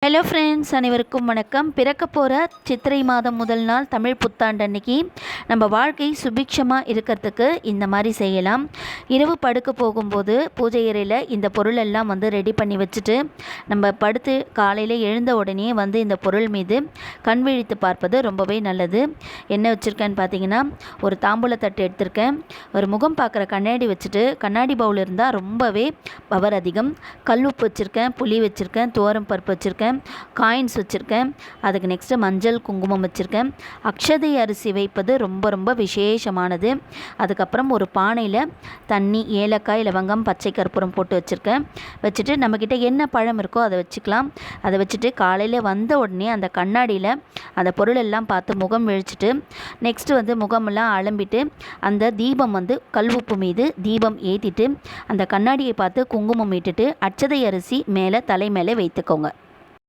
Hello friends, அனைவருக்கும் வணக்கம். பிறக்க போகிற சித்திரை மாதம் முதல் நாள் தமிழ் புத்தாண்டு அன்னைக்கு நம்ம வாழ்க்கை சுபிக்ஷமாக இருக்கிறதுக்கு இந்த மாதிரி செய்யலாம். இரவு படுக்க போகும்போது பூஜை அறையில் இந்த பொருள் எல்லாம் ரெடி பண்ணி வச்சுட்டு நம்ம படுத்து காலையில் எழுந்த உடனே இந்த பொருள் மீது கண் விழித்து பார்ப்பது ரொம்பவே நல்லது. என்ன வச்சுருக்கேன்னு பார்த்தீங்கன்னா, ஒரு தாம்பூலத்தட்டு எடுத்திருக்கேன். ஒரு முகம் பார்க்குற கண்ணாடி வச்சுட்டு, கண்ணாடி பவுல் இருந்தால் ரொம்பவே பவர் அதிகம். கல் உப்பு வச்சுருக்கேன், புளி வச்சுருக்கேன், துவரம் பருப்பு வச்சுருக்கேன், காயின்ஸ் வச்சுருக்கேன். அதுக்கு நெக்ஸ்ட்டு மஞ்சள் குங்குமம் வச்சுருக்கேன். அக்ஷதை அரிசி வைப்பது ரொம்ப ரொம்ப விசேஷமானது. அதுக்கப்புறம் ஒரு பானையில் தண்ணி, ஏலக்காய், லவங்கம், பச்சை கற்பூரம் போட்டு வச்சுருக்கேன். வச்சுட்டு நம்மக்கிட்ட என்ன பழம் இருக்கோ அதை வச்சுக்கலாம். அதை வச்சுட்டு காலையில் வந்த உடனே அந்த கண்ணாடியில் அந்த பொருளெல்லாம் பார்த்து முகம் விழிச்சிட்டு நெக்ஸ்ட்டு முகமெல்லாம் அலம்பிட்டு அந்த தீபம் கல் உப்பு மீது தீபம் ஏற்றிட்டு அந்த கண்ணாடியை பார்த்து குங்குமம் இட்டுட்டு அட்சதை அரிசி மேலே தலை மேலே வைத்துக்கோங்க.